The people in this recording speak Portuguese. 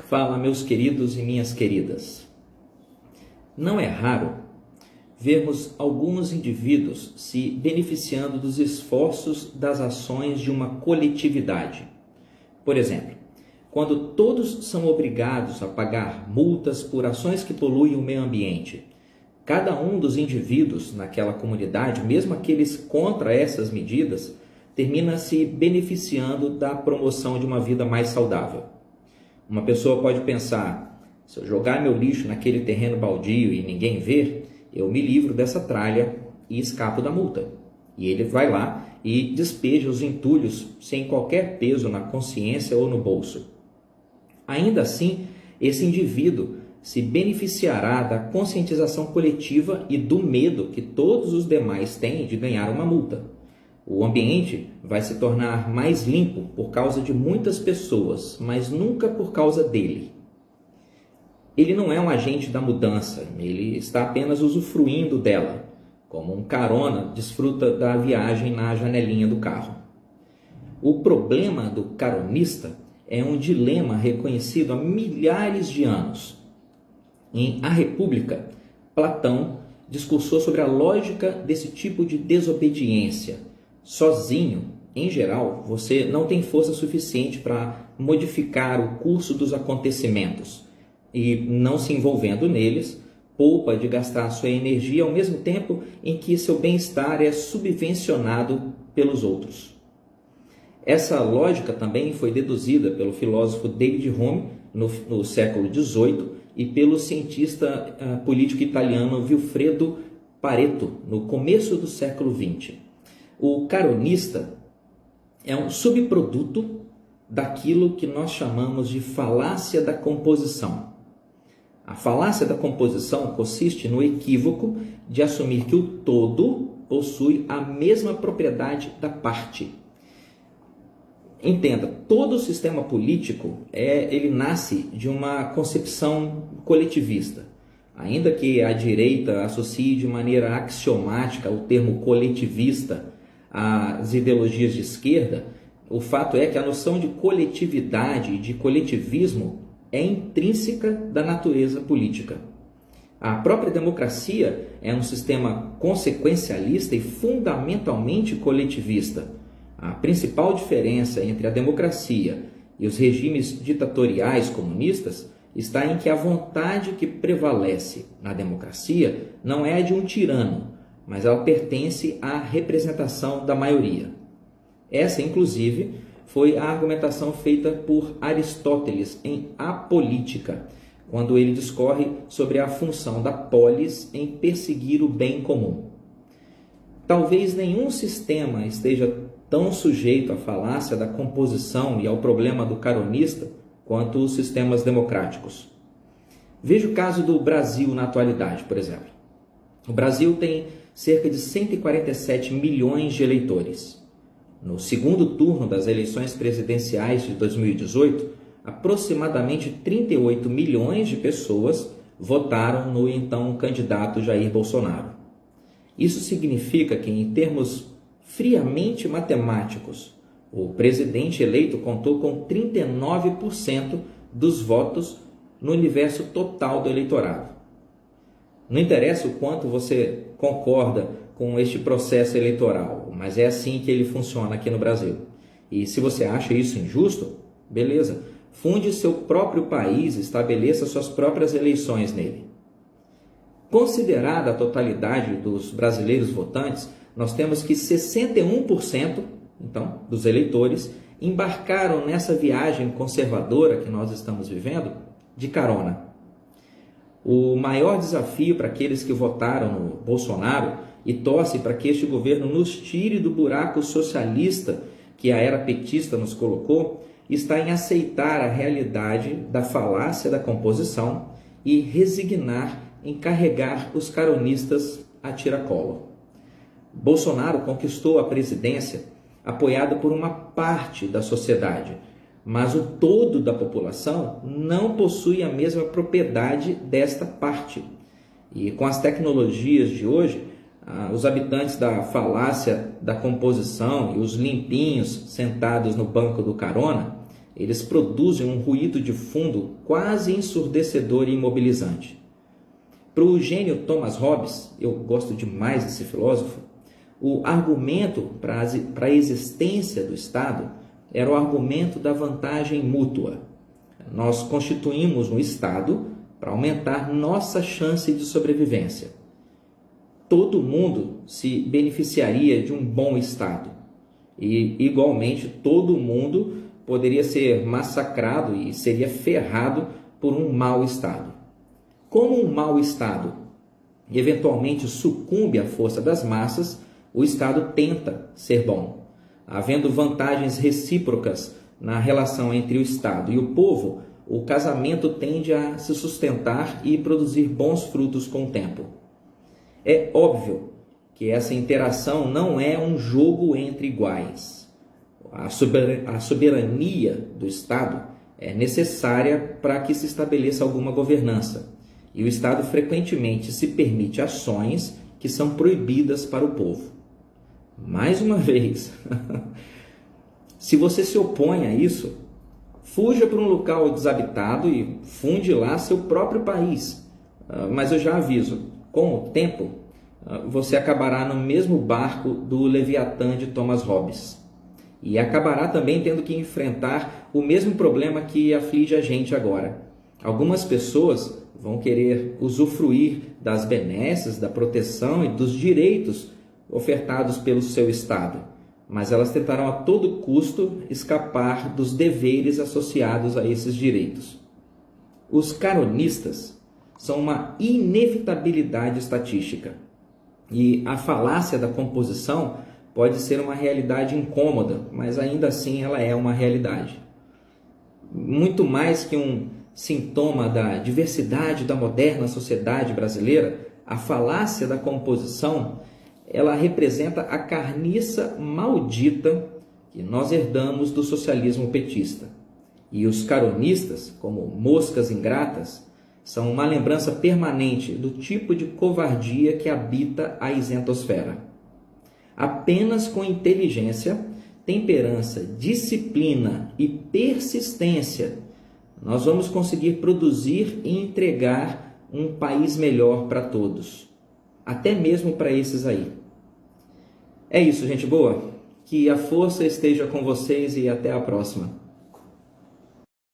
Fala, meus queridos e minhas queridas. Não é raro vermos alguns indivíduos se beneficiando dos esforços das ações de uma coletividade. Por exemplo, quando todos são obrigados a pagar multas por ações que poluem o meio ambiente, cada um dos indivíduos naquela comunidade, mesmo aqueles contra essas medidas, termina se beneficiando da promoção de uma vida mais saudável. Uma pessoa pode pensar: se eu jogar meu lixo naquele terreno baldio e ninguém ver, eu me livro dessa tralha e escapo da multa. E ele vai lá e despeja os entulhos sem qualquer peso na consciência ou no bolso. Ainda assim, esse indivíduo se beneficiará da conscientização coletiva e do medo que todos os demais têm de ganhar uma multa. O ambiente vai se tornar mais limpo por causa de muitas pessoas, mas nunca por causa dele. Ele não é um agente da mudança, ele está apenas usufruindo dela, como um carona desfruta da viagem na janelinha do carro. O problema do caronista é um dilema reconhecido há milhares de anos. Em A República, Platão discursou sobre a lógica desse tipo de desobediência. Sozinho, em geral, você não tem força suficiente para modificar o curso dos acontecimentos e, não se envolvendo neles, poupa de gastar sua energia ao mesmo tempo em que seu bem-estar é subvencionado pelos outros. Essa lógica também foi deduzida pelo filósofo David Hume no século XVIII e pelo cientista político italiano Vilfredo Pareto no começo do século XX. O caronista é um subproduto daquilo que nós chamamos de falácia da composição. A falácia da composição consiste no equívoco de assumir que o todo possui a mesma propriedade da parte. Entenda, todo o sistema político ele nasce de uma concepção coletivista. Ainda que a direita associe de maneira axiomática o termo coletivista às ideologias de esquerda, o fato é que a noção de coletividade e de coletivismo é intrínseca da natureza política. A própria democracia é um sistema consequencialista e fundamentalmente coletivista. A principal diferença entre a democracia e os regimes ditatoriais comunistas está em que a vontade que prevalece na democracia não é a de um tirano, mas ela pertence à representação da maioria. Essa, inclusive, foi a argumentação feita por Aristóteles em A Política, quando ele discorre sobre a função da polis em perseguir o bem comum. Talvez nenhum sistema esteja tão sujeito à falácia da composição e ao problema do caronista quanto os sistemas democráticos. Veja o caso do Brasil na atualidade, por exemplo. O Brasil tem cerca de 147 milhões de eleitores. No segundo turno das eleições presidenciais de 2018, aproximadamente 38 milhões de pessoas votaram no então candidato Jair Bolsonaro. Isso significa que, em termos friamente matemáticos, o presidente eleito contou com 39% dos votos no universo total do eleitorado. Não interessa o quanto você concorda com este processo eleitoral, mas é assim que ele funciona aqui no Brasil. E se você acha isso injusto, beleza, funde seu próprio país e estabeleça suas próprias eleições nele. Considerada a totalidade dos brasileiros votantes, nós temos que 61%, então, dos eleitores embarcaram nessa viagem conservadora que nós estamos vivendo de carona. O maior desafio para aqueles que votaram no Bolsonaro e torcem para que este governo nos tire do buraco socialista que a era petista nos colocou está em aceitar a realidade da falácia da composição e resignar em carregar os caronistas a tiracolo. Bolsonaro conquistou a presidência apoiado por uma parte da sociedade, mas o todo da população não possui a mesma propriedade desta parte. E com as tecnologias de hoje, os habitantes da falácia da composição e os limpinhos sentados no banco do carona eles produzem um ruído de fundo quase ensurdecedor e imobilizante. Para o gênio Thomas Hobbes, eu gosto demais desse filósofo, o argumento para a existência do Estado era o argumento da vantagem mútua. Nós constituímos um Estado para aumentar nossa chance de sobrevivência. Todo mundo se beneficiaria de um bom Estado e, igualmente, todo mundo poderia ser massacrado e seria ferrado por um mau Estado. Como um mau Estado eventualmente sucumbe à força das massas, o Estado tenta ser bom. Havendo vantagens recíprocas na relação entre o Estado e o povo, o casamento tende a se sustentar e produzir bons frutos com o tempo. É óbvio que essa interação não é um jogo entre iguais. A soberania do Estado é necessária para que se estabeleça alguma governança, e o Estado frequentemente se permite ações que são proibidas para o povo. Mais uma vez, se você se opõe a isso, fuja para um local desabitado e funde lá seu próprio país. Mas eu já aviso, com o tempo, você acabará no mesmo barco do Leviatã de Thomas Hobbes. E acabará também tendo que enfrentar o mesmo problema que aflige a gente agora. Algumas pessoas vão querer usufruir das benesses, da proteção e dos direitos ofertados pelo seu Estado, mas elas tentarão a todo custo escapar dos deveres associados a esses direitos. Os caronistas são uma inevitabilidade estatística, e a falácia da composição pode ser uma realidade incômoda, mas ainda assim ela é uma realidade. Muito mais que um sintoma da diversidade da moderna sociedade brasileira, a falácia da composição ela representa a carniça maldita que nós herdamos do socialismo petista. E os caronistas, como moscas ingratas, são uma lembrança permanente do tipo de covardia que habita a isentosfera. Apenas com inteligência, temperança, disciplina e persistência, nós vamos conseguir produzir e entregar um país melhor para todos, até mesmo para esses aí. É isso, gente boa. Que a força esteja com vocês e até a próxima.